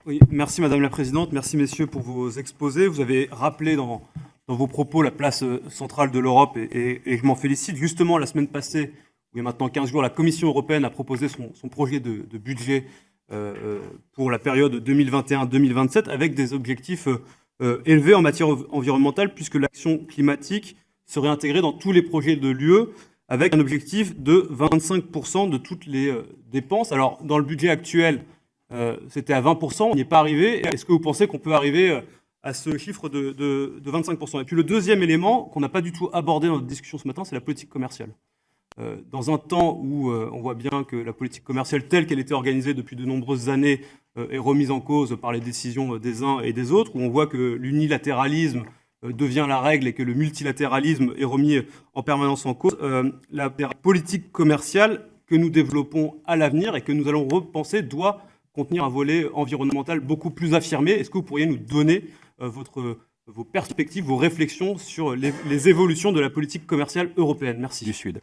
Oui, merci Madame la Présidente, merci messieurs pour vos exposés. Vous avez rappelé dans vos propos la place centrale de l'Europe et je m'en félicite. Justement, la semaine passée, il y a maintenant 15 jours, la Commission européenne a proposé son projet de budget pour la période 2021-2027 avec des objectifs élevés en matière environnementale puisque l'action climatique serait intégrée dans tous les projets de l'UE avec un objectif de 25% de toutes les dépenses. Alors, dans le budget actuel, c'était à 20%, on n'y est pas arrivé. Est-ce que vous pensez qu'on peut arriver à ce chiffre de 25%? Et puis le deuxième élément qu'on n'a pas du tout abordé dans notre discussion ce matin, c'est la politique commerciale. Dans un temps où on voit bien que la politique commerciale telle qu'elle était organisée depuis de nombreuses années est remise en cause par les décisions des uns et des autres, où on voit que l'unilatéralisme devient la règle et que le multilatéralisme est remis en permanence en cause, la politique commerciale que nous développons à l'avenir et que nous allons repenser doit contenir un volet environnemental beaucoup plus affirmé. Est-ce que vous pourriez nous donner vos perspectives, vos réflexions sur les évolutions de la politique commerciale européenne? Merci. Du Sud.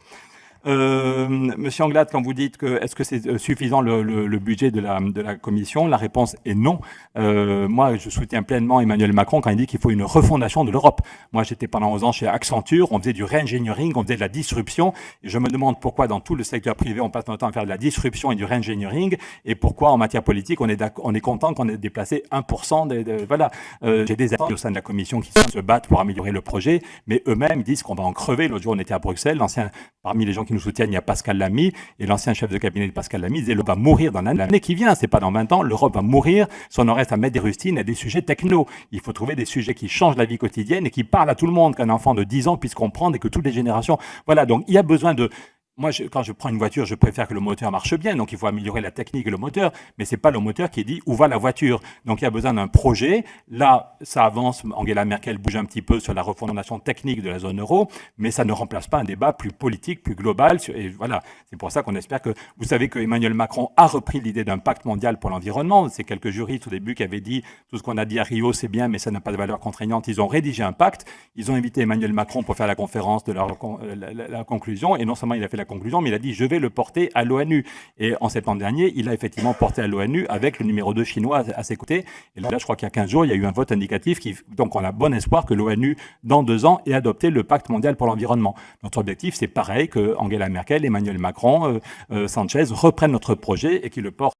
Monsieur Anglade, quand vous dites que est-ce que c'est suffisant le budget de la Commission, la réponse est non. Moi, je soutiens pleinement Emmanuel Macron quand il dit qu'il faut une refondation de l'Europe. Moi, j'étais pendant 11 ans chez Accenture, on faisait du re-engineering, on faisait de la disruption. Et je me demande pourquoi dans tout le secteur privé, on passe notre temps à faire de la disruption et du re-engineering, et pourquoi en matière politique, on est content qu'on ait déplacé 1% voilà. J'ai des amis au sein de la Commission qui se battent pour améliorer le projet, mais eux-mêmes disent qu'on va en crever. L'autre jour, on était à Bruxelles, parmi les gens qui nous soutiennent, il y a Pascal Lamy, et l'ancien chef de cabinet de Pascal Lamy disait l'Europe va mourir dans l'année qui vient, c'est pas dans 20 ans, l'Europe va mourir si on en reste à mettre des rustines et des sujets techno. Il faut trouver des sujets qui changent la vie quotidienne et qui parlent à tout le monde, qu'un enfant de 10 ans puisse comprendre et que toutes les générations... Voilà, donc il y a besoin de... Moi, quand je prends une voiture, je préfère que le moteur marche bien, donc il faut améliorer la technique et le moteur, mais c'est pas le moteur qui dit où va la voiture. Donc il y a besoin d'un projet. Là, ça avance. Angela Merkel bouge un petit peu sur la refondation technique de la zone euro, mais ça ne remplace pas un débat plus politique, plus global. Et voilà, c'est pour ça qu'on espère que... Vous savez que Emmanuel Macron a repris l'idée d'un pacte mondial pour l'environnement. C'est quelques juristes au début qui avaient dit tout ce qu'on a dit à Rio, c'est bien, mais ça n'a pas de valeur contraignante. Ils ont rédigé un pacte. Ils ont invité Emmanuel Macron pour faire la conférence de la conclusion, et non seulement il a fait la conclusion, mais il a dit je vais le porter à l'ONU. Et en septembre dernier, il a effectivement porté à l'ONU avec le numéro 2 chinois à ses côtés. Et là, je crois qu'il y a 15 jours, il y a eu un vote indicatif donc on a bon espoir que l'ONU, dans 2 ans, ait adopté le pacte mondial pour l'environnement. Notre objectif, c'est pareil que Angela Merkel, Emmanuel Macron, Sanchez reprennent notre projet et qu'ils le portent